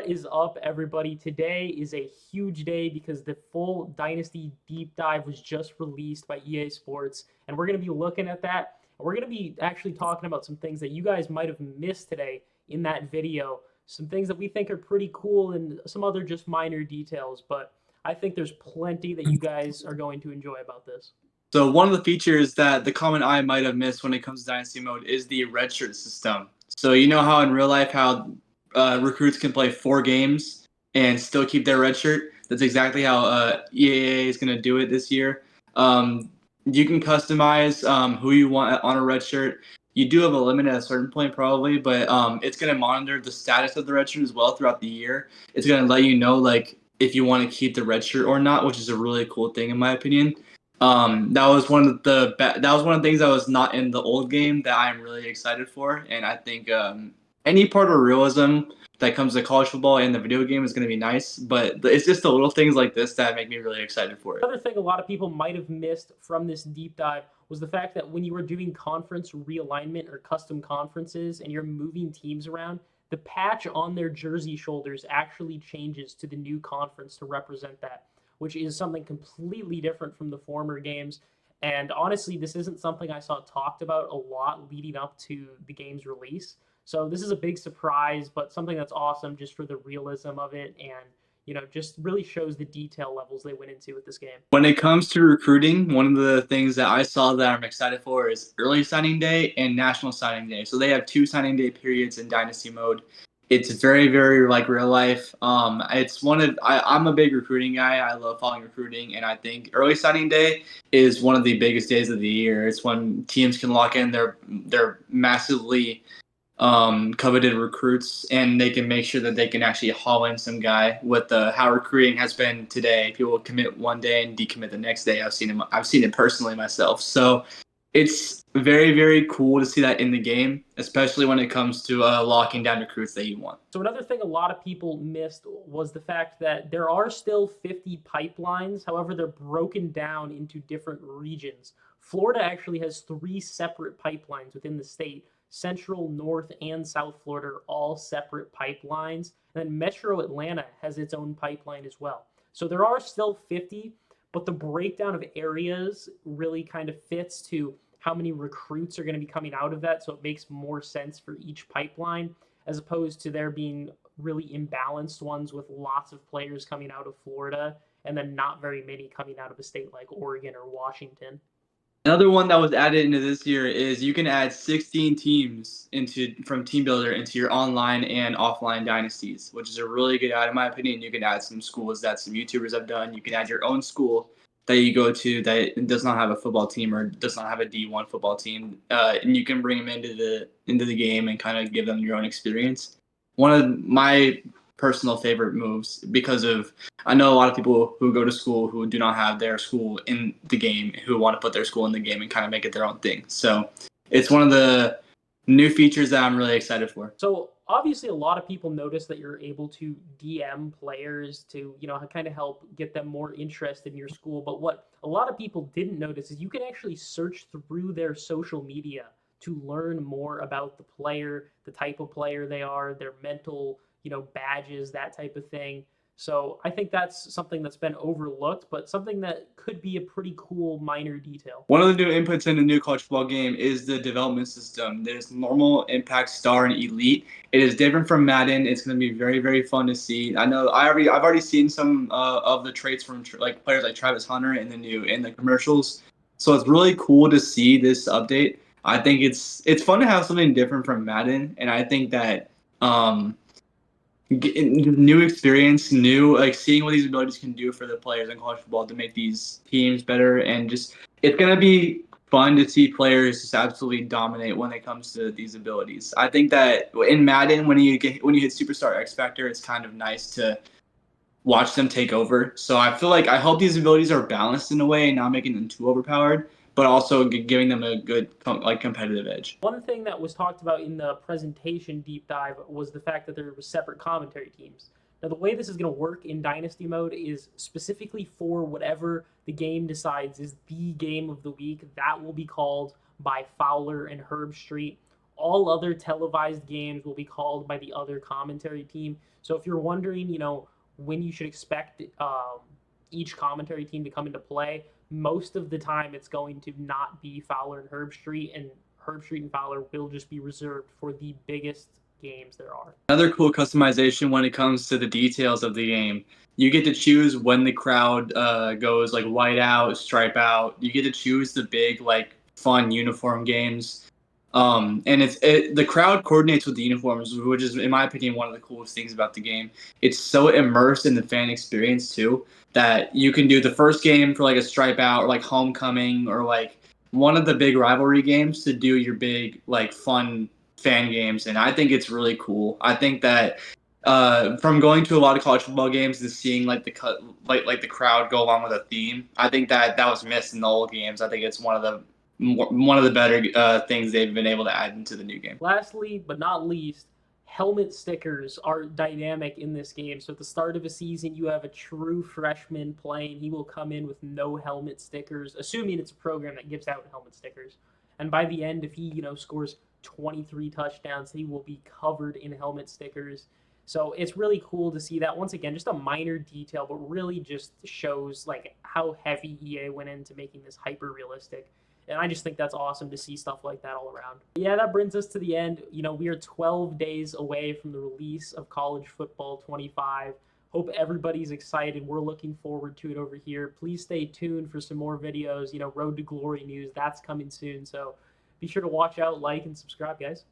is up, everybody? Today is a huge day because the full Dynasty Deep Dive was just released by EA Sports, and we're going to be looking at that. We're going to be actually talking about some things that you guys might have missed today in that video, some things that we think are pretty cool and some other just minor details, but I think there's plenty that you guys are going to enjoy about this. So one of the features that the common eye might have missed when it comes to Dynasty mode is the redshirt system. So you know how in real life how recruits can play 4 games and still keep their redshirt? That's exactly how EAA is going to do it this year. You can customize who you want on a redshirt. You do have a limit at a certain point probably, but it's going to monitor the status of the redshirt as well throughout the year. It's going to let you know like if you want to keep the redshirt or not, which is a really cool thing in my opinion. That was one of the things that was not in the old game that I'm really excited for, and I think any part of realism that comes to college football and the video game is going to be nice. But it's just the little things like this that make me really excited for it. Another thing a lot of people might have missed from this deep dive was the fact that when you were doing conference realignment or custom conferences and you're moving teams around, the patch on their jersey shoulders actually changes to the new conference to represent that, which is something completely different from the former games. And honestly, this isn't something I saw talked about a lot leading up to the game's release. So this is a big surprise, but something that's awesome just for the realism of it and just really shows the detail levels they went into with this game. When it comes to recruiting, one of the things that I saw that I'm excited for is early signing day and national signing day. So they have 2 signing day periods in Dynasty mode. It's very, very like real life. It's I'm a big recruiting guy. I love following recruiting, and I think early signing day is one of the biggest days of the year. It's when teams can lock in their massively coveted recruits, and they can make sure that they can actually haul in some guy. With how recruiting has been today, people commit one day and decommit the next day. I've seen it personally myself. So it's very, very cool to see that in the game, especially when it comes to locking down recruits that you want. So another thing a lot of people missed was the fact that there are still 50 pipelines. However, they're broken down into different regions. Florida actually has 3 separate pipelines within the state. Central, North, and South Florida are all separate pipelines. And then Metro Atlanta has its own pipeline as well. So there are still 50, but the breakdown of areas really kind of fits to how many recruits are going to be coming out of that. So it makes more sense for each pipeline as opposed to there being really imbalanced ones with lots of players coming out of Florida and then not very many coming out of a state like Oregon or Washington. Another one that was added into this year is you can add 16 teams from Team Builder into your online and offline dynasties, which is a really good add in my opinion. You can add some schools that some YouTubers have done. You can add your own school that you go to that does not have a football team or does not have a D1 football team, and you can bring them into the game and kind of give them your own experience. One of my personal favorite moves because of I know a lot of people who go to school who do not have their school in the game who want to put their school in the game and kind of make it their own thing. So it's one of the new features that I'm really excited for. So obviously a lot of people notice that you're able to DM players to, kind of help get them more interested in your school. But what a lot of people didn't notice is you can actually search through their social media to learn more about the player, the type of player they are, their mental badges, that type of thing. So I think that's something that's been overlooked, but something that could be a pretty cool minor detail. One of the new inputs in the new college football game is the development system. There's normal, impact, star, and elite. It is different from Madden. It's going to be very, very fun to see. I know I've already seen some of the traits from like players like Travis Hunter in the commercials. So it's really cool to see this update. I think it's fun to have something different from Madden, and I think that new experience, new like seeing what these abilities can do for the players in college football to make these teams better, and just it's gonna be fun to see players just absolutely dominate when it comes to these abilities. I think that in Madden, when you hit Superstar X Factor, it's kind of nice to watch them take over. So I feel like I hope these abilities are balanced in a way, not making them too overpowered, but also giving them a good competitive edge. One thing that was talked about in the presentation deep dive was the fact that there were separate commentary teams. Now, the way this is going to work in Dynasty mode is specifically for whatever the game decides is the game of the week. That will be called by Fowler and Herb Street. All other televised games will be called by the other commentary team. So if you're wondering, when you should expect each commentary team to come into play, most of the time it's going to not be Fowler and Herbstreit, and Herbstreit and Fowler will just be reserved for the biggest games there are. Another cool customization when it comes to the details of the game. You get to choose when the crowd goes like white out, stripe out. You get to choose the big like fun uniform games. And the crowd coordinates with the uniforms, which is, in my opinion, one of the coolest things about the game. It's so immersed in the fan experience too that you can do the first game for like a stripe out or like homecoming or like one of the big rivalry games to do your big like fun fan games, and I think it's really cool. I think that from going to a lot of college football games and seeing like the crowd go along with a theme, I think that was missed in the old games. I think it's one of the better things they've been able to add into the new game. Lastly, but not least, helmet stickers are dynamic in this game. So at the start of a season, you have a true freshman playing. He will come in with no helmet stickers, assuming it's a program that gives out helmet stickers. And by the end, if he, scores 23 touchdowns, he will be covered in helmet stickers. So it's really cool to see that. Once again, just a minor detail, but really just shows like how heavy EA went into making this hyper realistic. And I just think that's awesome to see stuff like that all around. Yeah, that brings us to the end. We are 12 days away from the release of College Football 25. Hope everybody's excited. We're looking forward to it over here. Please stay tuned for some more videos. Road to Glory news, that's coming soon. So be sure to watch out, like, and subscribe, guys.